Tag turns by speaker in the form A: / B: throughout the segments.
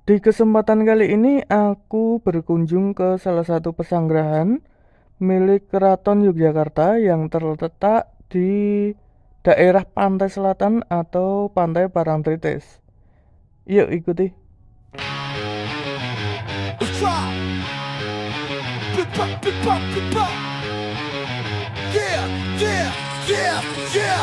A: Di kesempatan kali ini aku berkunjung ke salah satu pesanggrahan milik Keraton Yogyakarta yang terletak di daerah pantai selatan atau Pantai Parangtritis. Yuk ikuti. Yeah, yeah, yeah, yeah.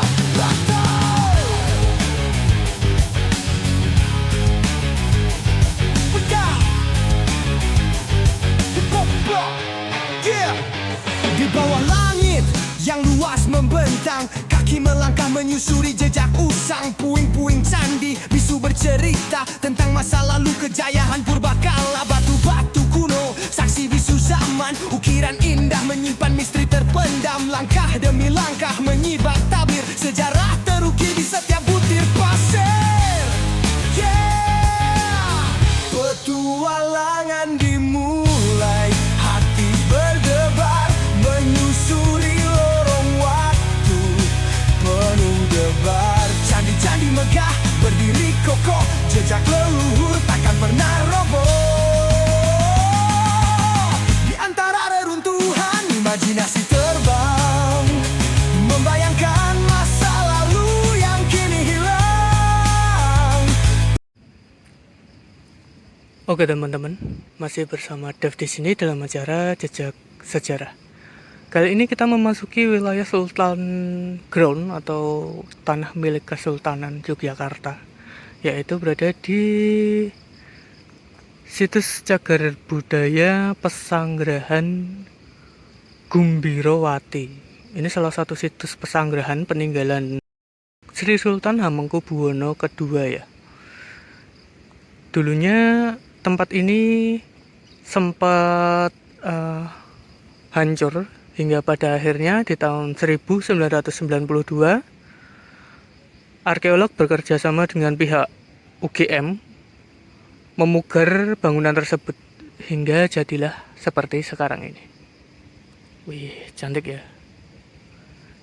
A: Di bawah langit yang luas membentang, kaki melangkah menyusuri jejak usang. Puing-puing candi bisu bercerita tentang masa lalu kejayaan purbakala. Batu-batu kuno saksi bisu zaman, ukiran indah menyimpan misteri terpendam. Langkah demi langkah menyibak tabir sejarah terukir di setiap butir pasir. Yeah, petualangan dimulai, hati berdebar menyusuri lorong waktu penuh debar. Candi-candi megah berdiri kokoh, jejak leluhur takkan pernah roboh. Di antara reruntuhan imajinasi terbang, membayangkan masa lalu yang kini hilang. Oke teman-teman, masih bersama Dev di sini dalam acara Jejak Sejarah. Kali ini kita memasuki wilayah Sultan Ground atau tanah milik Kesultanan Yogyakarta, yaitu berada di situs cagar budaya Pesanggrahan Gumbirowati. Ini salah satu situs pesanggrahan peninggalan Sri Sultan Hamengkubuwono II ya. Dulunya tempat ini sempat hancur hingga pada akhirnya di tahun 1992 arkeolog bekerja sama dengan pihak UGM memugar bangunan tersebut hingga jadilah seperti sekarang ini. Wih, cantik ya.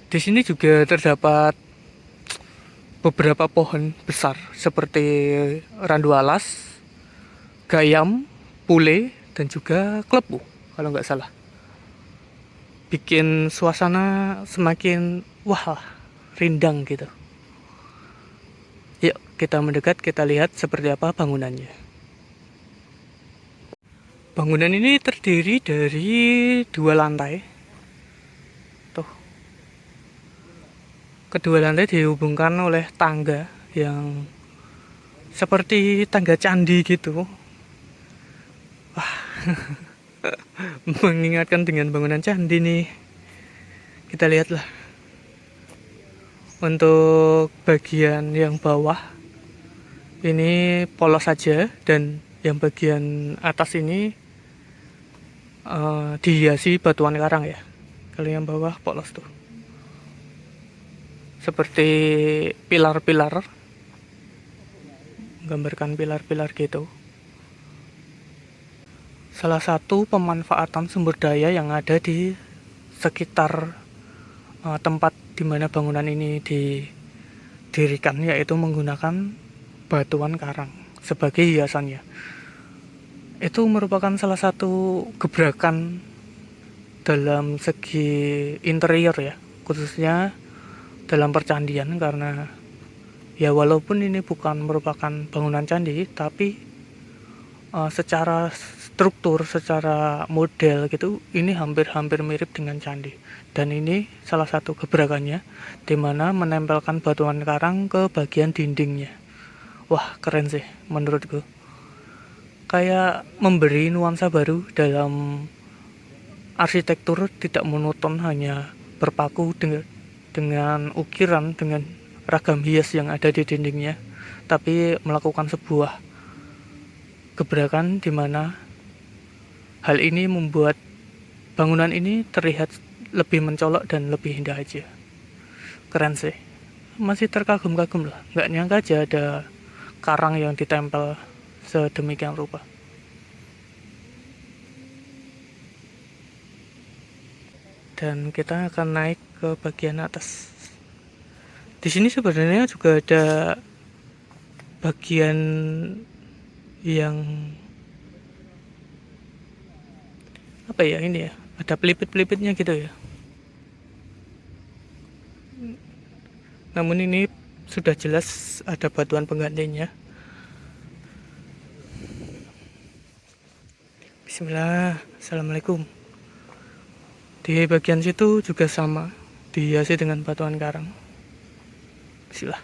A: Di sini juga terdapat beberapa pohon besar seperti randu alas, gayam, pule, dan juga klepu kalau nggak salah. Bikin suasana semakin wah, rindang gitu. Yuk kita mendekat, kita lihat seperti apa bangunannya. Bangunan ini terdiri dari 2 lantai. Tuh, kedua lantai dihubungkan oleh tangga yang seperti tangga candi gitu. Wah, mengingatkan dengan bangunan candi nih. Kita lihatlah. Untuk bagian yang bawah ini polos saja, dan yang bagian atas ini dihiasi batuan karang ya. Kalau yang bawah polos tuh, seperti pilar-pilar, gambarkan pilar-pilar gitu. Salah satu pemanfaatan sumber daya yang ada di sekitar tempat di mana bangunan ini didirikan, yaitu menggunakan batuan karang sebagai hiasannya. Itu merupakan salah satu gebrakan dalam segi interior ya, khususnya dalam percandian, karena ya walaupun ini bukan merupakan bangunan candi, tapi secara struktur, secara model gitu, ini hampir-hampir mirip dengan candi. Dan ini salah satu gebrakannya, dimana menempelkan batuan karang ke bagian dindingnya. Wah, keren sih menurutku. Kayak memberi nuansa baru dalam arsitektur, tidak monoton hanya berpaku dengan ukiran, dengan ragam hias yang ada di dindingnya, tapi melakukan sebuah gebrakan di mana hal ini membuat bangunan ini terlihat lebih mencolok dan lebih indah aja. Keren sih. Masih terkagum-kagum lah. Nggak nyangka aja ada karang yang ditempel sedemikian rupa. Dan kita akan naik ke bagian atas. Di sini sebenarnya juga ada bagian yang apa ya, ini ya, ada pelipit-pelipitnya gitu ya. Namun ini sudah jelas ada batuan penggantinya. Bismillah. Assalamualaikum. Di bagian situ juga sama, dihiasi dengan batuan karang. Bismillah.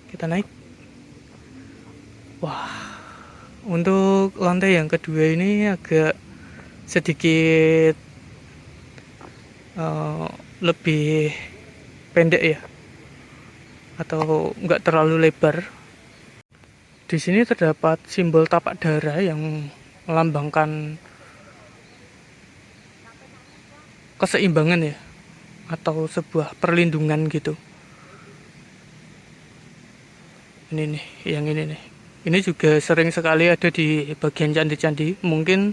A: Kita naik. Wah, untuk lantai yang kedua ini agak sedikit lebih pendek ya, atau nggak terlalu lebar. Di sini terdapat simbol tapak dara yang melambangkan keseimbangan ya, atau sebuah perlindungan gitu. Ini nih, yang ini nih. Ini juga sering sekali ada di bagian candi-candi. Mungkin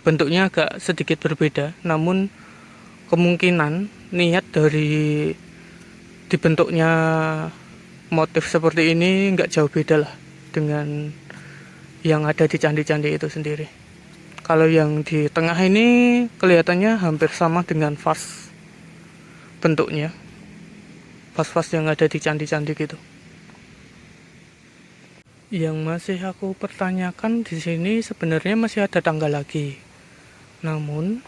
A: bentuknya agak sedikit berbeda, namun kemungkinan niat dari dibentuknya motif seperti ini nggak jauh beda lah dengan yang ada di candi-candi itu sendiri. Kalau yang di tengah ini kelihatannya hampir sama dengan vas bentuknya, vas-vas yang ada di candi-candi gitu. Yang masih aku pertanyakan di sini sebenarnya masih ada tangga lagi. Namun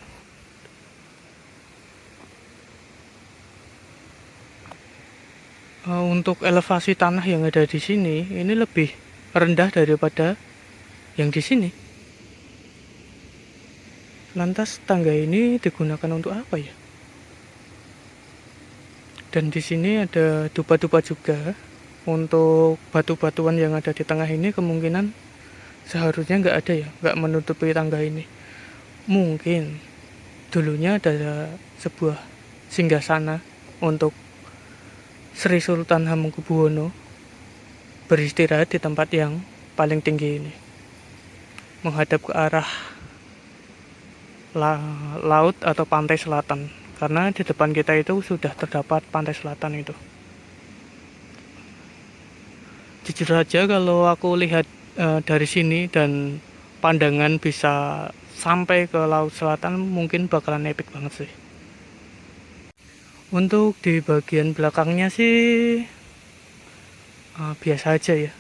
A: untuk elevasi tanah yang ada di sini ini lebih rendah daripada yang di sini. Lantas tangga ini digunakan untuk apa ya? Dan di sini ada dupa-dupa juga. Untuk batu-batuan yang ada di tengah ini kemungkinan seharusnya nggak ada ya, nggak menutupi tangga ini. Mungkin dulunya ada sebuah singgasana untuk Sri Sultan Hamengkubuwono beristirahat di tempat yang paling tinggi ini, menghadap ke arah laut atau pantai selatan, karena di depan kita itu sudah terdapat pantai selatan itu. Jujur saja kalau aku lihat dari sini dan pandangan bisa sampai ke laut selatan, mungkin bakalan epic banget sih. Untuk di bagian belakangnya sih biasa aja ya.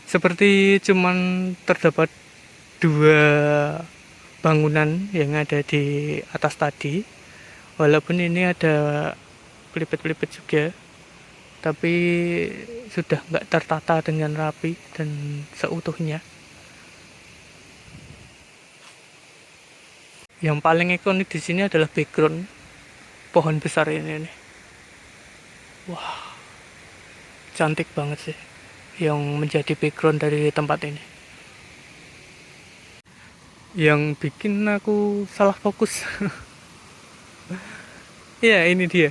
A: Seperti cuman terdapat dua bangunan yang ada di atas tadi. Walaupun ini ada pelipit-pelipit juga, tapi sudah nggak tertata dengan rapi dan seutuhnya. Yang paling ikonik di sini adalah background pohon besar ini nih. Wah, cantik banget sih yang menjadi background dari tempat ini. Yang bikin aku salah fokus. Ya, ini dia.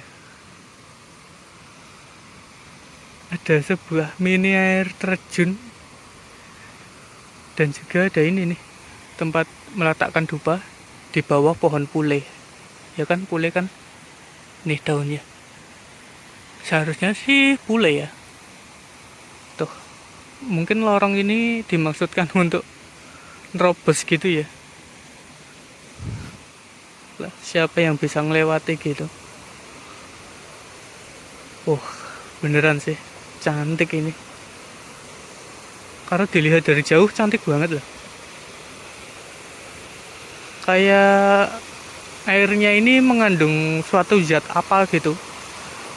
A: Ada sebuah mini air terjun, dan juga ada ini nih, tempat meletakkan dupa di bawah pohon pule. Ya kan, pule kan nih daunnya, seharusnya sih pule ya. Tuh, mungkin lorong ini dimaksudkan untuk nerobos gitu ya. Lah, siapa yang bisa ngelewati gitu. Beneran sih cantik ini. Karena dilihat dari jauh cantik banget loh. Kayak airnya ini mengandung suatu zat apa gitu,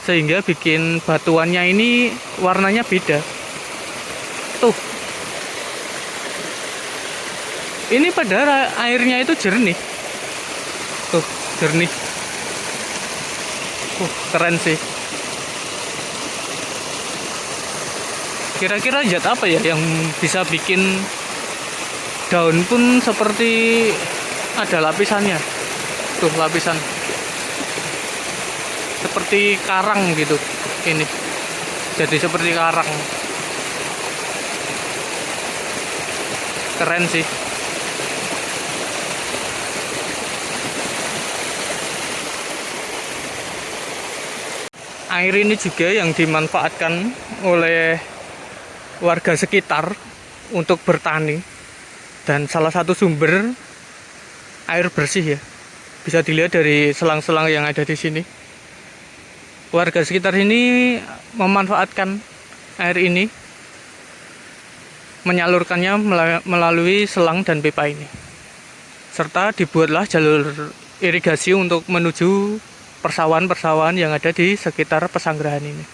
A: sehingga bikin batuannya ini warnanya beda. Tuh, ini padahal airnya itu jernih. Tuh, jernih. Keren sih. Kira-kira zat apa ya yang bisa bikin daun pun seperti ada lapisannya. Tuh, lapisan seperti karang gitu. Ini jadi seperti karang. Keren sih. Air ini juga yang dimanfaatkan oleh warga sekitar untuk bertani dan salah satu sumber air bersih ya. Bisa dilihat dari selang-selang yang ada di sini. Warga sekitar ini memanfaatkan air ini, menyalurkannya melalui selang dan pipa ini. Serta dibuatlah jalur irigasi untuk menuju persawahan-persawahan yang ada di sekitar pesanggerahan ini.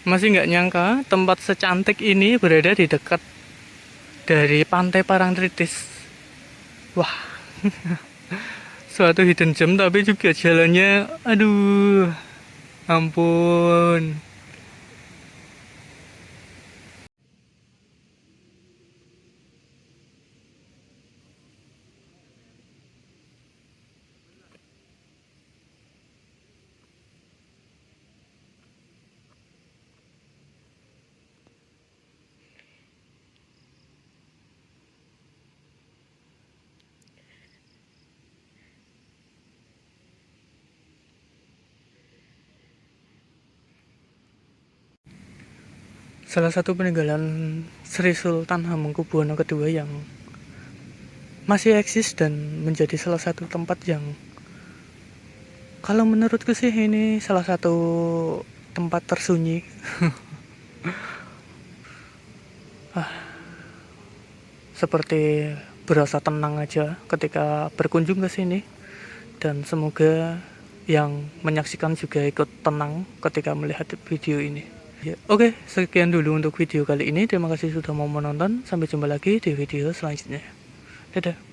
A: Masih nggak nyangka tempat secantik ini berada di dekat dari pantai Parangtritis. Wah, suatu hidden gem, tapi juga jalannya, aduh, ampun. Salah satu peninggalan Sri Sultan Hamengkubuwono II yang masih eksis dan menjadi salah satu tempat yang, kalau menurutku sih, ini salah satu tempat tersunyi. Seperti berasa tenang aja ketika berkunjung ke sini, dan semoga yang menyaksikan juga ikut tenang ketika melihat video ini. Ya, oke, sekian dulu untuk video kali ini. Terima kasih sudah mau menonton. Sampai jumpa lagi di video selanjutnya. Dadah.